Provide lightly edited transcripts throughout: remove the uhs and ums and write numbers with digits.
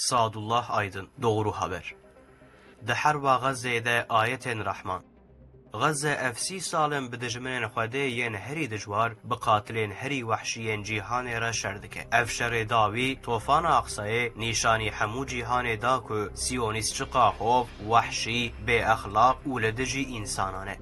Sadullah Aydın, Doğru Haber. De Herba Gazze'de ayetin Rahman. Gazze افسی سالم به دجمنین خواده ین هری دجوار به قاتلین هری وحشیین جیهان را شردکه. افشار داوی توفان اقصای نیشانی همو جیهان دا که سیونیست قاقوف وحشی به اخلاق اولدجی انسانانه.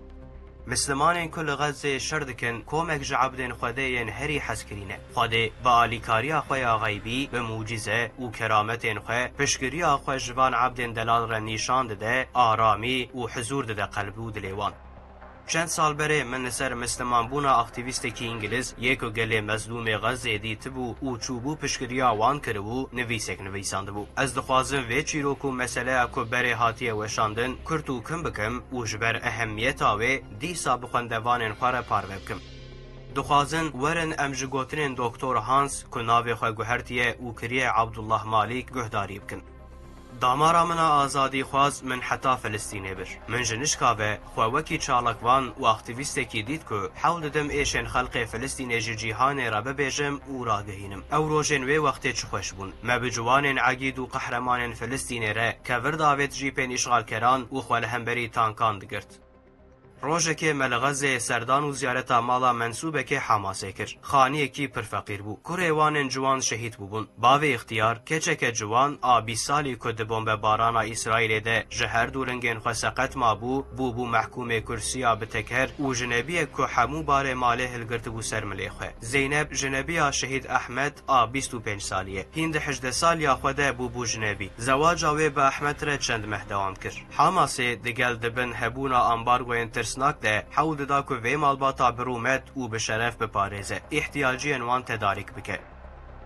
مسلمانین کل غزه شردکن کومک جعبدین خواده ین هری حسکرینه. خواده با آلیکاری آخوی غیبی به موجزه و کرامتین خواه پشکری آخوی جوان عبدین دلال را نیشان دده آرامی و حضور دده قلبو دلیوان. چند سال بره من سر مسلمان بونا اکتیویست کی انگلیز یکو گله مظلوم غزه دیت بو او چوبو پشکریا وان کربو نویسک نویسانده بو. از دخوازم وی چیرو کو مسئله اکو بره هاتیه وشاندن کرتو کم بکم و جبر اهمیت آوه دیسا بخوندوان خواه پارو بکم. دخوازن ورن امجگوترین دکتر هانس که ناوی خواه گوهرتیه و کریه عبدالله مالک گهداری بکن. دامارا منا آزادی خواز من حتا فلسطینه بر. من جنشکاوه خواوکی چالکوان و اکتیویسته کی دید که حول دم ایشن خلق فلسطینه جیهان را ببیجم و را گهینم. او روشن وی وقتی چه خوش بون. ما بجوان عگید و قهرمان فلسطینه را که ورد آوید جیپین اشغال کران و خوال همبری تانکان دگرد. روزه که ملغزه سردان و زیارت مالا منصوبه که حماسه کر. خانیه کی پر فقیر بو. کوریوان جوان شهید بوبون. باوی اختیار کچه که جوان آبی سالی کد بمب بارانا اسرائیل ده جهر دورنگین خسقت ما بو محکوم کرسیا بتکر و جنبی که همو بار ماله هلگرت بو سر ملیخه. زینب جنبی شهید احمد 25 سالیه. هند 18 سالی خود بو جنبی. زواج آوی با احمد را چند مهدوام کر. حماسه دگل دبن هبونا امبارگو انتر سناک ده حول دا که وی مالباتا برومت و به شرف بپارزه احتیاجی انوان تداریک بکه.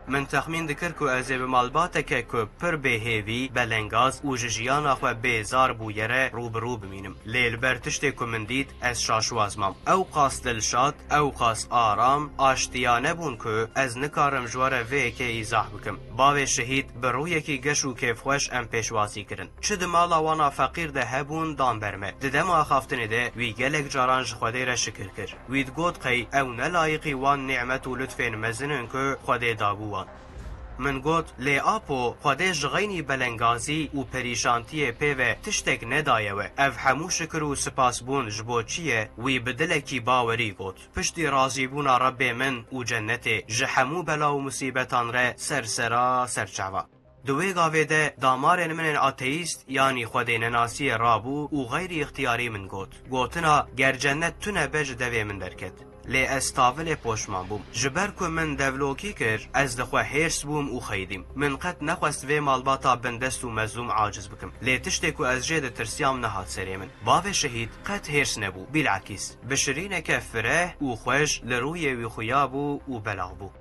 من تخمین دکر که از به مالباتا که پر به هیوی بلنگاز و جیان آخو بیزار بویره رو بمینم. لیل برتشته که من دید از شاشوازمام. او قاس دلشاد او قاس آرام آشتیانه بون که از نکارم جواره وی که ایزاح بکم. باوی شهید بروی که گشو کیف خوش ام پیشوازی کرن. چه دمالا وانا فقیر ده هبون دان برمه. ددم آخافتنه ده وی گلک جارانج خوده را شکر کر. وید گود قی او نلایقی وان نعمت و لطفین مزنن که خوده دابو. من گوت لی آپو خودش غینی بلنگازی و پریشانتی پیوه تشتک ندایه و اف همو شکر و سپاس بون جبو چیه وی بدلکی باوری گوت پشتی رازی بون رب من و جنت جهمو بلا و مصیبتان ره سرسرا سرچوا. دوی گاویده دامارن من آتیست یعنی خودین ناسی رابو و غیر اختیاری من گوتنا گر جنت تونه بج دوی من درکد. لی استاول پوشمان بوم. جبر که من دولوکی کر از دخواه هرس بوم و خیدیم. من قد نخواست وی مالباتا بندست و مزوم عاجز بکم. لی تشتی که از جید ترسیام نهاد سری من. باوی شهید قد هرس نبو. بالعکس بشرینه که فرح و خوش لروی وی خویابو و بلاغ بو.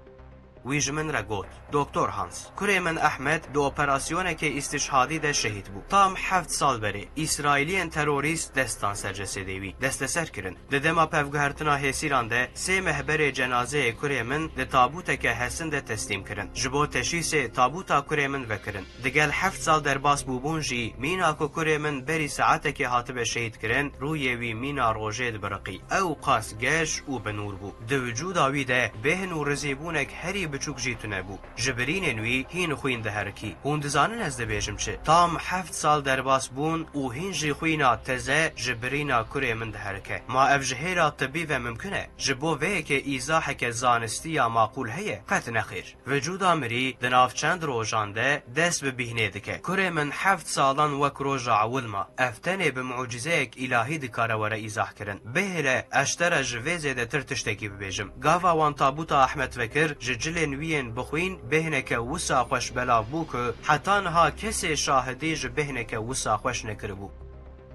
ویج من را گوت دکتر هانس کره من احمد دو اپراسیونه که استشهادی ده شهید بو. تام 7 سال بره اسرائیلیان تروریست دستان سرجسه دیوی دست سر کرن. ده دما پفگهرتنا هسیران ده 3 مهبر جنازه کره من ده تابوته که حسن ده تسلیم کرن. جبو تشیس تابوتا کره من وکرن. دگل 7 سال در باس بوبون جی مینا که کره من بری ساعته که حاطب شهید کرن روی وی مینا روژه برقی او قاس گش و بنور بو. ده وجود آوی ده بهن و رزیبونک هری بچوک جیتونه بو. جبرین نوی هین خوین ده هرکی. هون دزانن از ده بیجم چه. تام 7 سال در باس بون و هین جی خوینا تزه جبرینا کره من ده هرکه. ما اف جهیرا طبی و ممکنه. جبو وی که ایزاح که زانستی یا معقول هیه. قط نخیر. وجود آمری دناف چند روژانده دست ببینه دکه. کره من 7 سالان وک روژا عول ما. افتنه بمعجزه اک الهی دکاره وره ایزاح کرن. بهله اشتر جویزه ده ترتشتکی ببیجم. گاوا وان تابوتا احمد وکر ججل نوین بخوین بهنه که وسا خوش بلا بو که حتی نها کسی شاهدی ج بهنه که وسا خوش نکربو.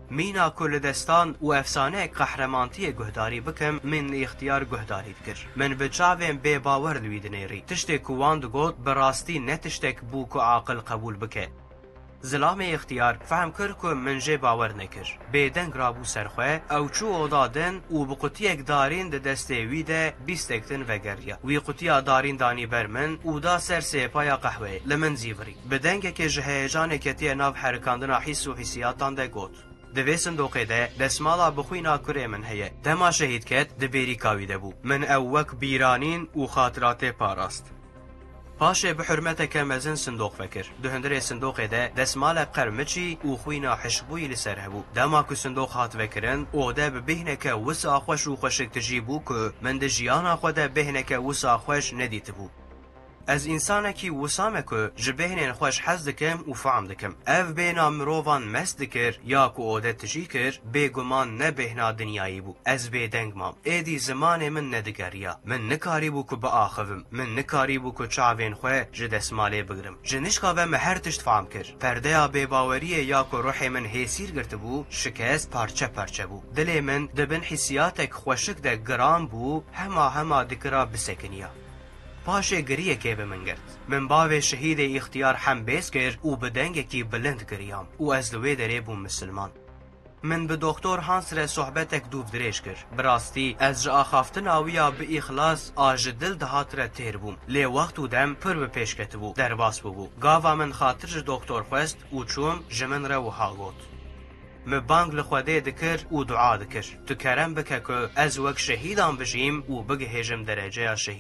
مینا کل دستان و افسانه قهرمانتی گهداری بکم من اختیار گهداری بکر. من بچاویم بی باور دویدنه ری. تشتک واند گوت براستی نتشتک بو که عاقل قبول بکه. زلام اختیار فهم کر که من جه باور نکر. بیدنگ رابو سرخواه او چو اودادن و بقوتیک دارین ده دسته ویده بیستکتن وگریا. وی قوتیا دارین دانی برمن و دا سر سیپایا قهوه لمن زیوری. بدنگ که جهیجان کتی ناو حرکاندنا حس و حسیاتان ده گوت. دوی صندوقه ده دسمالا بخوینا کره من هیه. دما شهید کت ده بیری کاویده بو. من اوک بیرانین و خاطرات پاراست. پاشه به حرمتك مزن صندوق فکر دهندر صندوق ده دسمال قرمچی و خوینا حشبوی لسر هبو دما که صندوق هات وکرن او ده بهنک وسا خوش و خوشک تجیبو که من ده جیانا خود بهنک وسا خوش ندیت بو از انسانکی وسامه که جبهنین خوش حز دکم و فهم دکم اف بینا مروان مست دکر یا که اوده تجی کر بگمان نه بهنا دنیایی بو از بیدنگ مام ایدی زمان من ندگریا من نکاری بو که با آخوم من نکاری بو که چاوین خواه جدسماله بگرم جنشقا و مهر تشت فهم کر پرده یا بیباوریه یا که روح من حیسیر گرت بو شکست پارچه پارچه بو دل من دبن حسیاتک خوشک ده گرام بو هما دکرا بسکنیا پاشه گریه که به من گرد من باوی شهید اختیار هم بیس کرد و بدنگ کی بلند گریام و از لوی داره بوم مسلمان من به دکتر هانس را صحبتک دوب درش کرد براستی از جا خافتن آویا به اخلاص آج دل دهات را تیر بوم لی وقت و دم پر به پیش کتبو در باس بو گاوا من خاطر دکتر خواست و چوم جمن را و هاگوت مبانگ لخواده دکر و دعا دکر تو کرم بکه که از وک شهیدان بجیم و بگه هجم درجه شهیدان